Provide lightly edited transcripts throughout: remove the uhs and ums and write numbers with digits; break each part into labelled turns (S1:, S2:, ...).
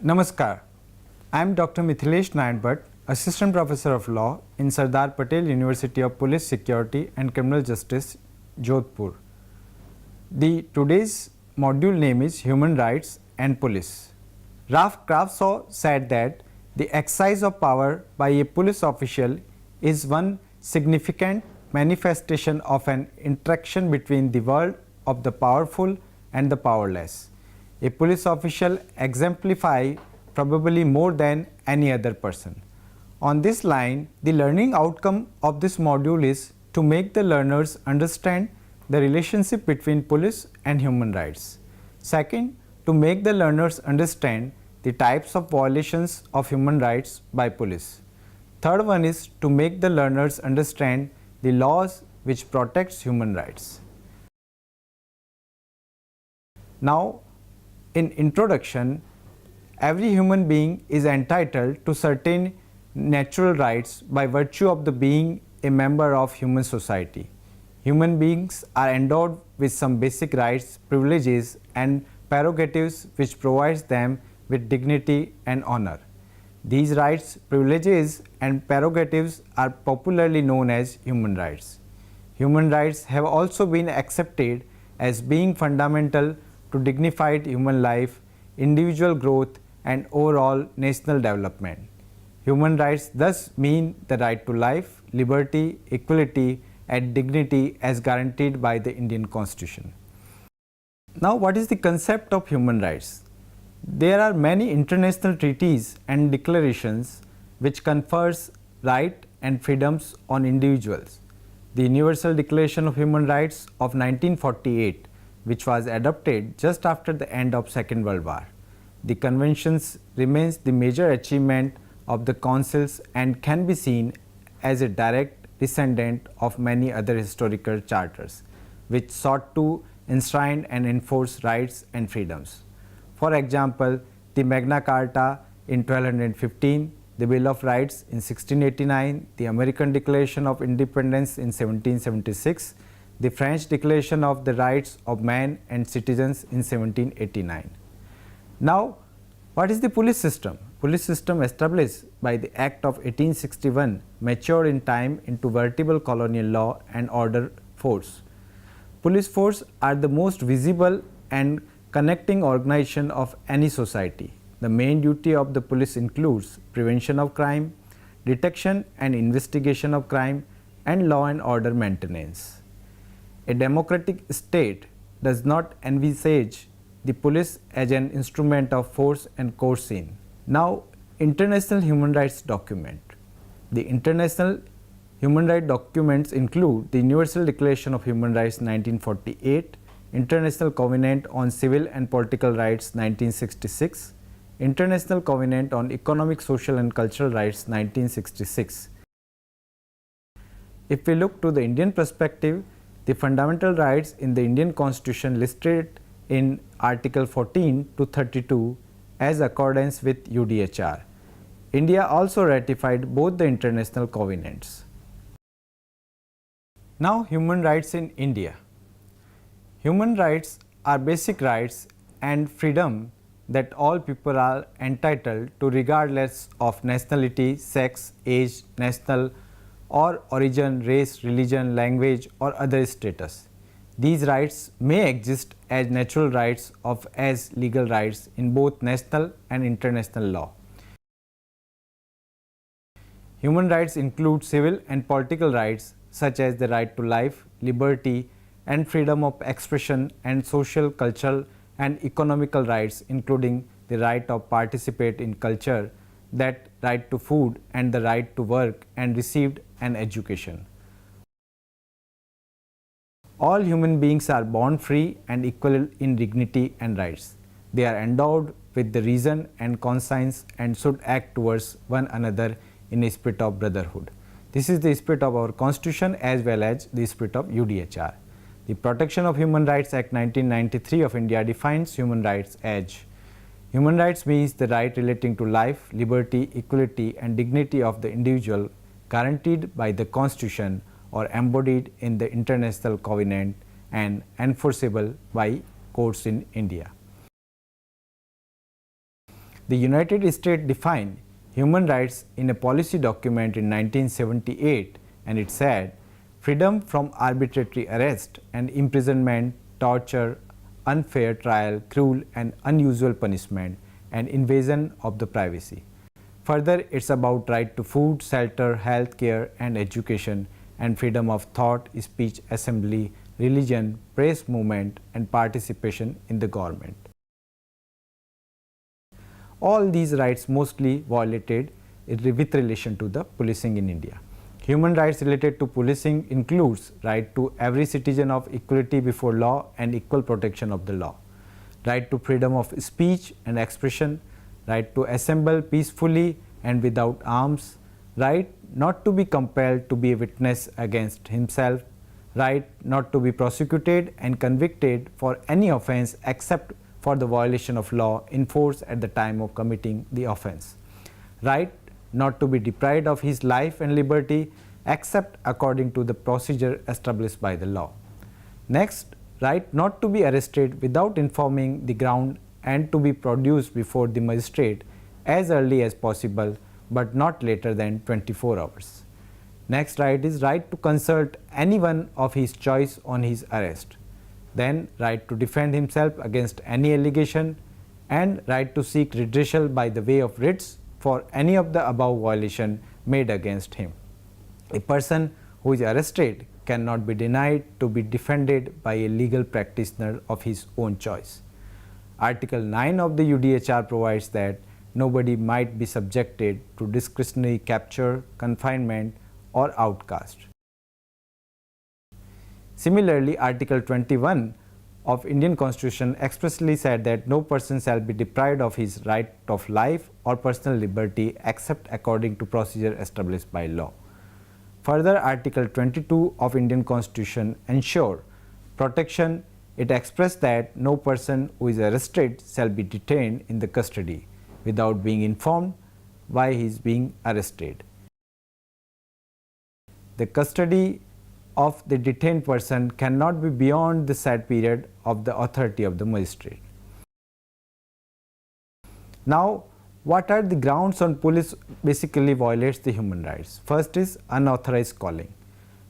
S1: Namaskar. I am Dr. Mithilesh Nayan Bhatt, Assistant Professor of Law in Sardar Patel University of Police Security and Criminal Justice, Jodhpur. The today's module name is Human Rights and Police. Ralph Kravshaw said that the exercise of power by a police official is one significant manifestation of an interaction between the world of the powerful and the powerless. A police official exemplifies probably more than any other person. On this line, the learning outcome of this module is to make the learners understand the relationship between police and human rights. Second, to make the learners understand the types of violations of human rights by police. Third one is to make the learners understand the laws which protects human rights. Now, in introduction, every human being is entitled to certain natural rights by virtue of the being a member of human society. Human beings are endowed with some basic rights, privileges and prerogatives which provides them with dignity and honor. These rights, privileges and prerogatives are popularly known as human rights. Human rights have also been accepted as being fundamental to dignified human life, individual growth and overall national development. Human rights thus mean the right to life, liberty, equality and dignity as guaranteed by the Indian Constitution. Now, what is the concept of human rights? There are many international treaties and declarations which confers rights and freedoms on individuals. The Universal Declaration of Human Rights of 1948, which was adopted just after the end of Second World War. The conventions remains the major achievement of the councils and can be seen as a direct descendant of many other historical charters, which sought to enshrine and enforce rights and freedoms. For example, the Magna Carta in 1215, the Bill of Rights in 1689, the American Declaration of Independence in 1776, the French Declaration of the Rights of Man and Citizens in 1789. Now, what is the police system? Police system established by the Act of 1861 matured in time into veritable colonial law and order force. Police force are the most visible and connecting organization of any society. The main duty of the police includes prevention of crime, detection and investigation of crime, and law and order maintenance. A democratic state does not envisage the police as an instrument of force and coercion. Now, international human rights document. The international human rights documents include the Universal Declaration of Human Rights 1948, International Covenant on Civil and Political Rights 1966, International Covenant on Economic, Social and Cultural Rights 1966. If we look to the Indian perspective, the fundamental rights in the Indian Constitution listed in Article 14 to 32 as accordance with UDHR. India also ratified both the international covenants. Now, human rights in India. Human rights are basic rights and freedom that all people are entitled to regardless of nationality, sex, age, national or origin, race, religion, language or other status. These rights may exist as natural rights or as legal rights in both national and international law. Human rights include civil and political rights such as the right to life, liberty and freedom of expression, and social, cultural and economical rights including the right of participate in culture, that right to food and the right to work and received an education. All human beings are born free and equal in dignity and rights. They are endowed with the reason and conscience and should act towards one another in a spirit of brotherhood. This is the spirit of our Constitution as well as the spirit of UDHR. The Protection of Human Rights Act 1993 of India defines human rights as human rights means the right relating to life, liberty, equality and dignity of the individual guaranteed by the Constitution or embodied in the international covenant and enforceable by courts in India. The United States defined human rights in a policy document in 1978, and it said freedom from arbitrary arrest and imprisonment, torture, unfair trial, cruel and unusual punishment, and invasion of the privacy. Further, it's about right to food, shelter, health care and education, and freedom of thought, speech, assembly, religion, press movement and participation in the government. All these rights mostly violated with relation to the policing in India. Human rights related to policing includes right to every citizen of equality before law and equal protection of the law, right to freedom of speech and expression, right to assemble peacefully and without arms, right not to be compelled to be a witness against himself, right not to be prosecuted and convicted for any offense except for the violation of law in force at the time of committing the offense, right not to be deprived of his life and liberty except according to the procedure established by the law. Next, right not to be arrested without informing the ground and to be produced before the magistrate as early as possible but not later than 24 hours. Next right is right to consult anyone of his choice on his arrest. Then right to defend himself against any allegation, and right to seek redressal by the way of writs for any of the above violation made against him. A person who is arrested cannot be denied to be defended by a legal practitioner of his own choice. Article 9 of the UDHR provides that nobody might be subjected to discretionary capture, confinement or outcast. Similarly, Article 21 of Indian Constitution expressly said that no person shall be deprived of his right of life or personal liberty except according to procedure established by law. Further, Article 22 of Indian Constitution ensure protection. It expressed that no person who is arrested shall be detained in the custody without being informed why he is being arrested. The custody of the detained person cannot be beyond the set period of the authority of the magistrate. Now, what are the grounds on police basically violates the human rights? First is unauthorized calling.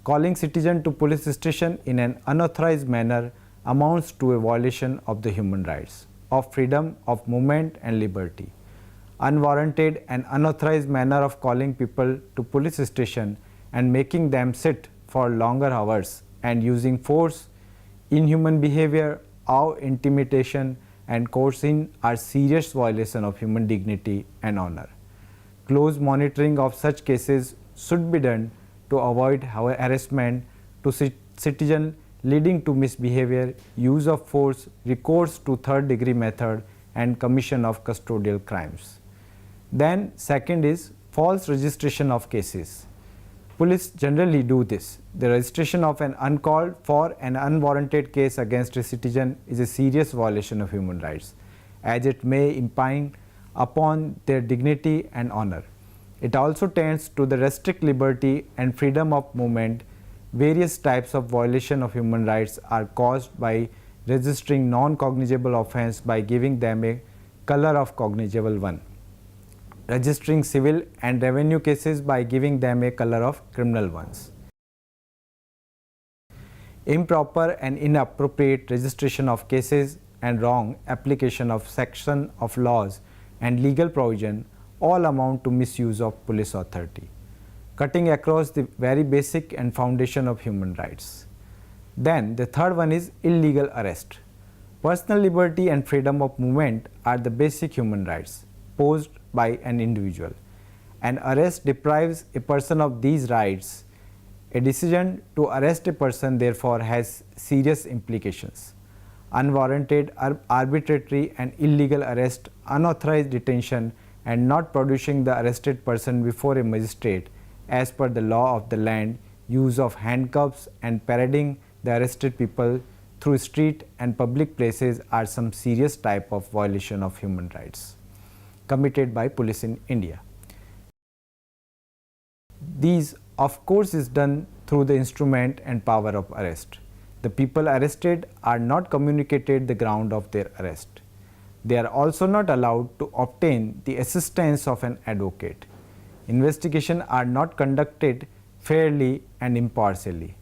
S1: Calling citizen to police station in an unauthorized manner amounts to a violation of the human rights, of freedom of movement and liberty. Unwarranted and unauthorized manner of calling people to police station and making them sit for longer hours and using force, inhuman behavior, or intimidation and coercion are serious violation of human dignity and honor. Close monitoring of such cases should be done to avoid harassment to citizen leading to misbehavior, use of force, recourse to third degree method and commission of custodial crimes. Then second is false registration of cases. Police generally do this. The registration of an uncalled for and unwarranted case against a citizen is a serious violation of human rights, as it may impinge upon their dignity and honor. It also tends to the restrict liberty and freedom of movement. Various types of violation of human rights are caused by registering non-cognizable offense by giving them a color of cognizable one, registering civil and revenue cases by giving them a color of criminal ones. Improper and inappropriate registration of cases and wrong application of section of laws and legal provision all amount to misuse of police authority, cutting across the very basic and foundation of human rights. Then the third one is illegal arrest. Personal liberty and freedom of movement are the basic human rights posed by an individual. An arrest deprives a person of these rights. A decision to arrest a person therefore has serious implications. Unwarranted, arbitrary and illegal arrest, unauthorized detention and not producing the arrested person before a magistrate as per the law of the land, use of handcuffs and parading the arrested people through street and public places are some serious type of violation of human rights committed by police in India. These of course is done through the instrument and power of arrest. The people arrested are not communicated the ground of their arrest. They are also not allowed to obtain the assistance of an advocate. Investigations are not conducted fairly and impartially.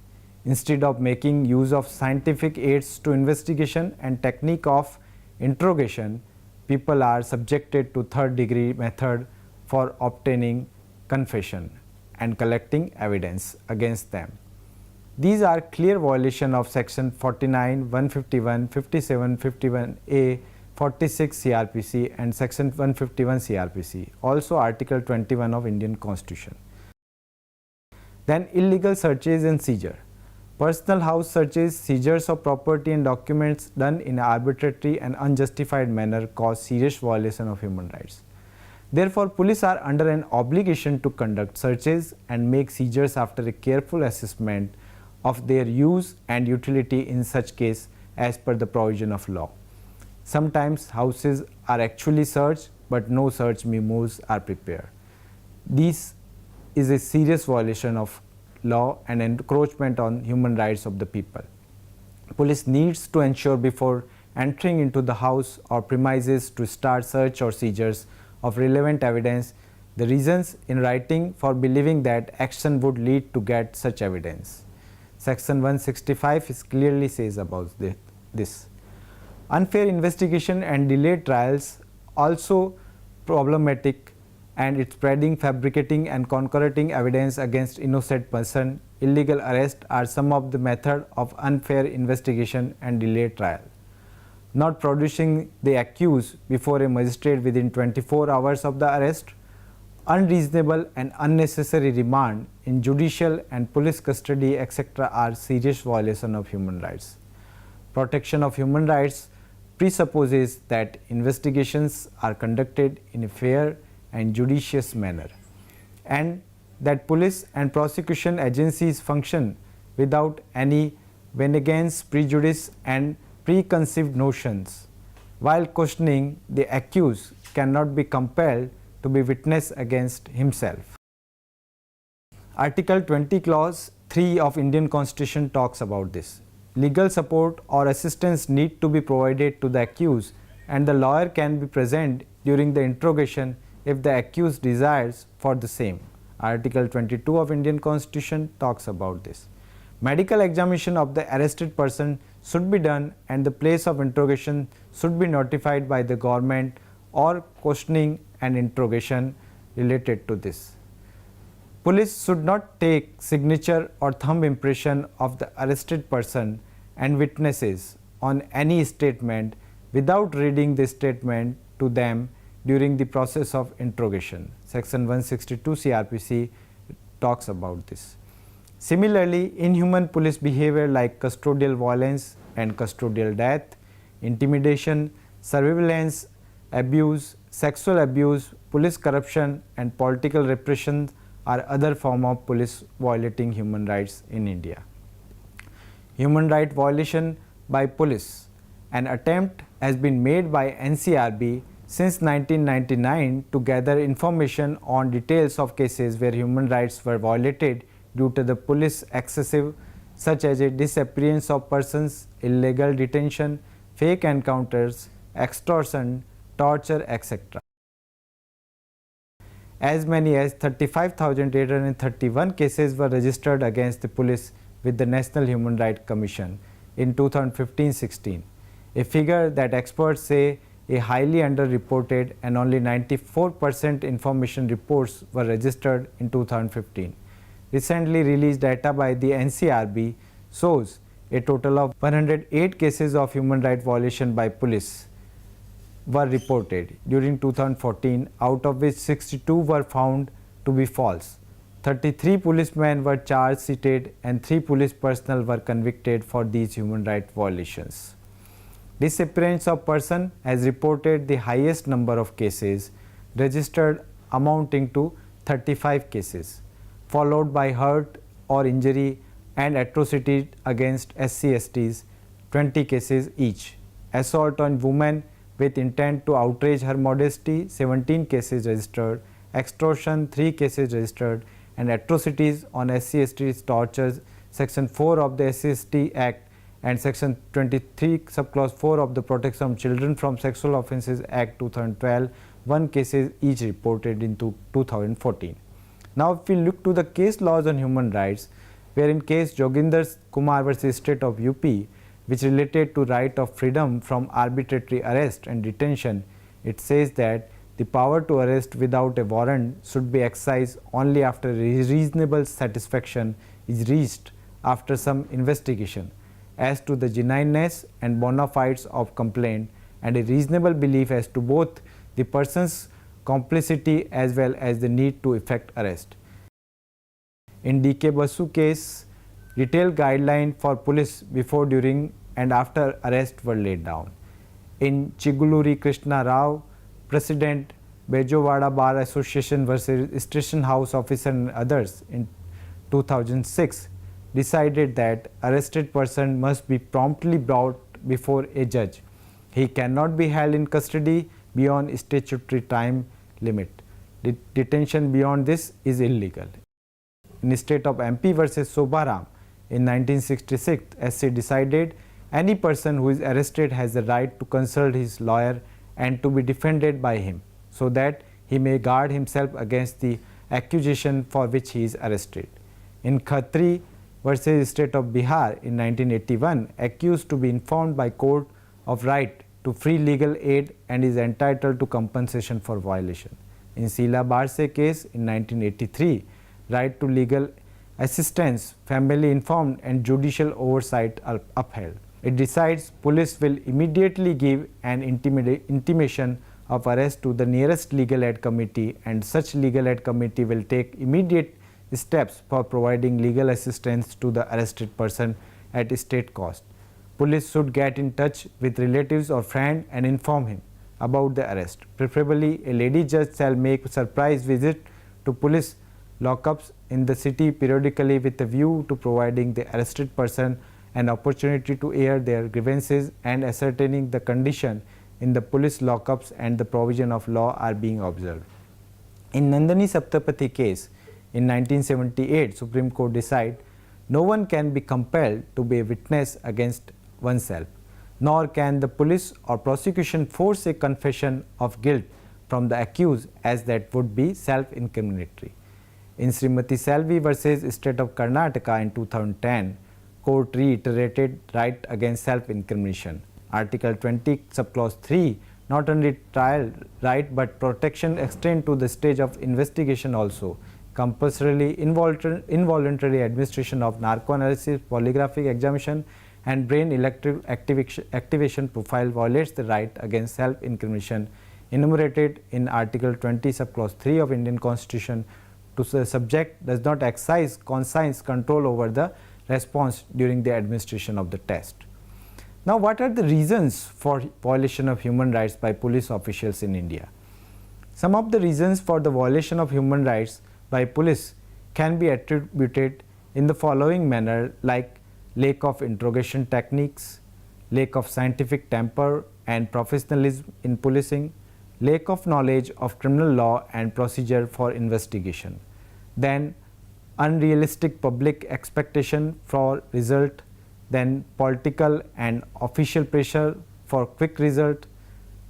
S1: Instead of making use of scientific aids to investigation and technique of interrogation, people are subjected to third-degree method for obtaining confession and collecting evidence against them. These are clear violation of section 49, 151, 57, 51A, 46 CRPC and section 151 CRPC, also article 21 of Indian Constitution. Then illegal searches and seizure. Personal house searches, seizures of property and documents done in an arbitrary and unjustified manner cause serious violation of human rights. Therefore, police are under an obligation to conduct searches and make seizures after a careful assessment of their use and utility in such case as per the provision of law. Sometimes houses are actually searched, but no search memos are prepared. This is a serious violation of law and encroachment on human rights of the people. Police needs to ensure before entering into the house or premises to start search or seizures of relevant evidence the reasons in writing for believing that action would lead to get such evidence. Section 165 clearly says about this. Unfair investigation and delayed trials also problematic, and it's spreading, fabricating and concocting evidence against innocent person. Illegal arrest are some of the method of unfair investigation and delayed trial. Not producing the accused before a magistrate within 24 hours of the arrest, unreasonable and unnecessary remand in judicial and police custody, etc. are serious violation of human rights. Protection of human rights presupposes that investigations are conducted in a fair and judicious manner, and that police and prosecution agencies function without any vengeance, prejudice and preconceived notions. While questioning, the accused cannot be compelled to be witness against himself. Article 20 clause 3 of Indian Constitution talks about this. Legal support or assistance need to be provided to the accused, and the lawyer can be present during the interrogation if the accused desires for the same. Article 22 of Indian Constitution talks about this. Medical examination of the arrested person should be done, and the place of interrogation should be notified by the government or questioning and interrogation related to this. Police should not take signature or thumb impression of the arrested person and witnesses on any statement without reading the statement to them during the process of interrogation. Section 162 CRPC talks about this. Similarly, inhuman police behavior like custodial violence and custodial death, intimidation, surveillance, abuse, sexual abuse, police corruption and political repression are other forms of police violating human rights in India. Human right violation by police. An attempt has been made by NCRB since 1999 to gather information on details of cases where human rights were violated due to the police excessive, such as a disappearance of persons, illegal detention, fake encounters, extortion, torture, etc. As many as 35,831 cases were registered against the police with the National Human Rights Commission in 2015-16, a figure that experts say is highly underreported, and only 94% information reports were registered in 2015. Recently released data by the NCRB shows a total of 108 cases of human rights violation by police were reported during 2014, out of which 62 were found to be false. 33 policemen were charged, cited, and 3 police personnel were convicted for these human rights violations. Disappearance of person has reported the highest number of cases registered, amounting to 35 cases, followed by hurt or injury and atrocity against SC/STs, 20 cases each. Assault on women with intent to outrage her modesty, 17 cases registered. Extortion, 3 cases registered. And atrocities on SC/STs, tortures, section 4 of the SC/ST Act and Section 23 subclause 4 of the Protection of Children from Sexual Offences Act 2012, 1 cases each reported in 2014. Now, if we look to the case laws on human rights, where in case Joginder Kumar versus State of UP, which related to right of freedom from arbitrary arrest and detention, it says that the power to arrest without a warrant should be exercised only after reasonable satisfaction is reached after some investigation as to the genuineness and bona fides of complaint and a reasonable belief as to both the person's complicity as well as the need to effect arrest. In D.K. Basu case, detailed guidelines for police before, during and after arrest were laid down. In Chiguluri Krishna Rao, President Bejawada Bar Association versus Station House Officer and others in 2006 decided that arrested person must be promptly brought before a judge. He cannot be held in custody beyond statutory time limit. Detention beyond this is illegal. In the state of MP versus Sobaram in 1966, SC decided any person who is arrested has the right to consult his lawyer and to be defended by him, so that he may guard himself against the accusation for which he is arrested. In Khatri versus State of Bihar in 1981, accused to be informed by court of right to free legal aid and is entitled to compensation for violation. In Sheila Barse case in 1983, right to legal assistance, family informed and judicial oversight are upheld. It decides police will immediately give an intimation of arrest to the nearest legal aid committee, and such legal aid committee will take immediate steps for providing legal assistance to the arrested person at state cost. Police should get in touch with relatives or friend and inform him about the arrest. Preferably, a lady judge shall make surprise visit to police lockups in the city periodically with a view to providing the arrested person an opportunity to air their grievances and ascertaining the condition in the police lockups and the provision of law are being observed. In Nandini Saptapati case in 1978, Supreme Court decided no one can be compelled to be a witness against oneself, nor can the police or prosecution force a confession of guilt from the accused, as that would be self-incriminatory. In Srimati Selvi versus State of Karnataka in 2010, Court reiterated right against self-incrimination. Article 20 subclause 3 not only trial right but protection extend to the stage of investigation also. Compulsorily involuntary administration of narcoanalysis, polygraphic examination and brain electric activation profile violates the right against self-incrimination enumerated in Article 20 subclause 3 of Indian Constitution. To the subject does not exercise conscience control over the response during the administration of the test. Now, what are the reasons for violation of human rights by police officials in India? Some of the reasons for the violation of human rights by police can be attributed in the following manner, like lack of interrogation techniques, lack of scientific temper and professionalism in policing, lack of knowledge of criminal law and procedure for investigation, then unrealistic public expectation for result, then political and official pressure for quick result,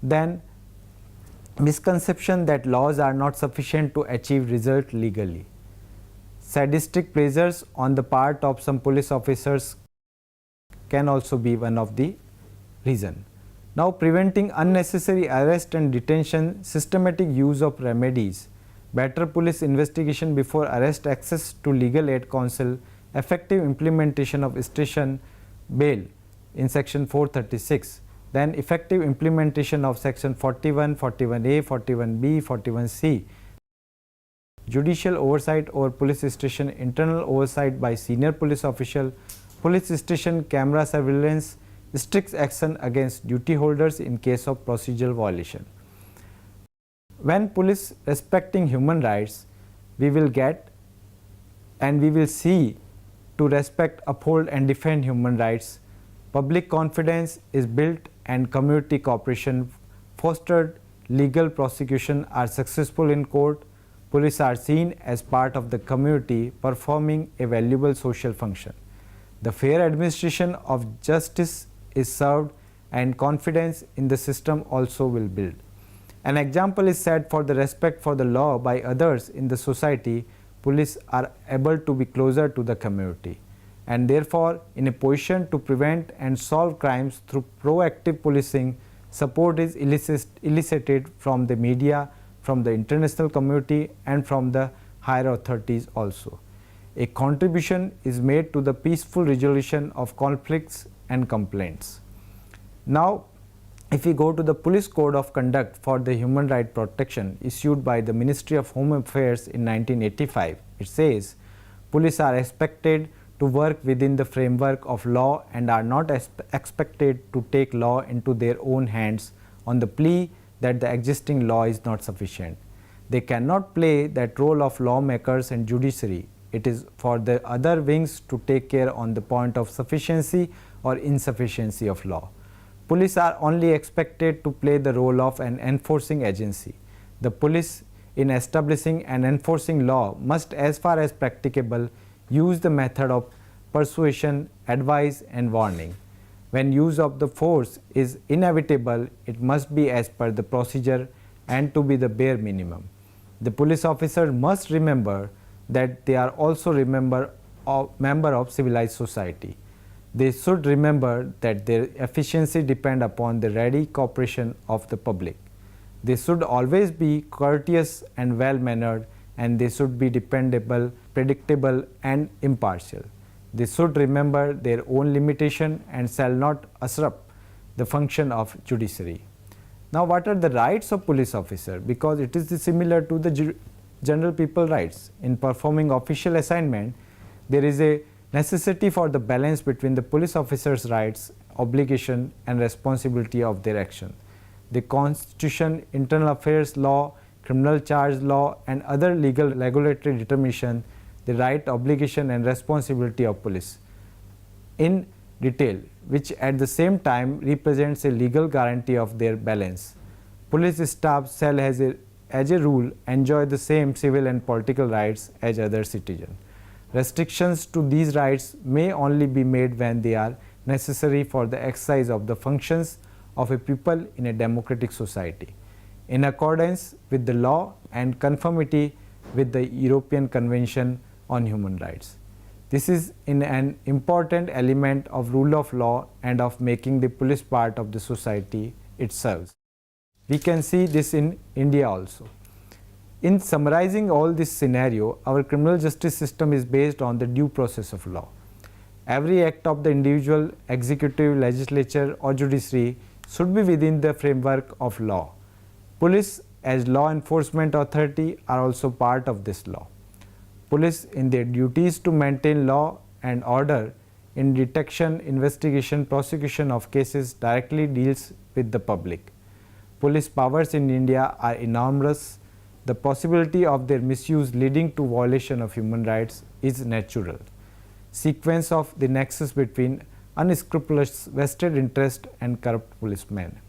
S1: then misconception that laws are not sufficient to achieve result legally. Sadistic pleasures on the part of some police officers can also be one of the reason. Now, preventing unnecessary arrest and detention, systematic use of remedies, better police investigation before arrest, access to legal aid counsel, effective implementation of station bail in section 436, then effective implementation of section 41, 41A, 41B, 41C, judicial oversight over police station, internal oversight by senior police official, police station camera surveillance, strict action against duty holders in case of procedural violation. When police respecting human rights, we will get and we will see to respect, uphold and defend human rights. Public confidence is built and community cooperation fostered, legal prosecution are successful in court, police are seen as part of the community performing a valuable social function. The fair administration of justice is served and confidence in the system also will build. An example is set for the respect for the law by others in the society. Police are able to be closer to the community and therefore in a position to prevent and solve crimes through proactive policing. Support is elicited from the media, from the international community and from the higher authorities also. A contribution is made to the peaceful resolution of conflicts and complaints. Now, if we go to the Police Code of Conduct for the Human Right Protection issued by the Ministry of Home Affairs in 1985, it says, police are expected to work within the framework of law and are not expected to take law into their own hands on the plea that the existing law is not sufficient. They cannot play that role of lawmakers and judiciary. It is for the other wings to take care on the point of sufficiency or insufficiency of law. Police are only expected to play the role of an enforcing agency. The police, in establishing and enforcing law, must, as far as practicable, use the method of persuasion, advice and warning. When use of the force is inevitable, it must be as per the procedure and to be the bare minimum. The police officer must remember that they are also member of civilized society. They should remember that their efficiency depends upon the ready cooperation of the public. They should always be courteous and well-mannered, and they should be dependable, predictable and impartial. They should remember their own limitation and shall not usurp the function of judiciary. Now, what are the rights of police officer? Because it is similar to the general people rights. In performing official assignment, there is a necessity for the balance between the police officers' rights, obligation and responsibility of their action. The Constitution, internal affairs law, criminal charge law and other legal regulatory determination the right, obligation and responsibility of police in detail, which at the same time represents a legal guarantee of their balance. Police staff shall as a rule enjoy the same civil and political rights as other citizens. Restrictions to these rights may only be made when they are necessary for the exercise of the functions of a people in a democratic society, in accordance with the law and conformity with the European Convention on Human Rights. This is an important element of rule of law and of making the police part of the society it serves. We can see this in India also. In summarizing all this scenario, our criminal justice system is based on the due process of law. Every act of the individual, executive, legislature or judiciary should be within the framework of law. Police as law enforcement authority are also part of this law. Police in their duties to maintain law and order in detection, investigation, prosecution of cases directly deals with the public. Police powers in India are enormous. The possibility of their misuse leading to violation of human rights is natural. Sequence of the nexus between unscrupulous vested interest and corrupt policemen.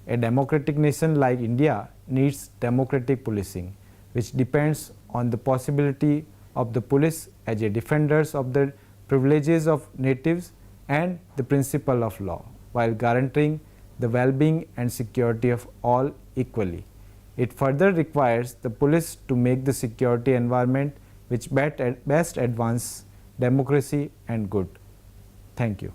S1: A democratic nation like India needs democratic policing, which depends on the possibility of the police as a defenders of the privileges of natives and the principle of law, while guaranteeing the well-being and security of all equally. It further requires the police to make the security environment which best advance democracy and good. Thank you.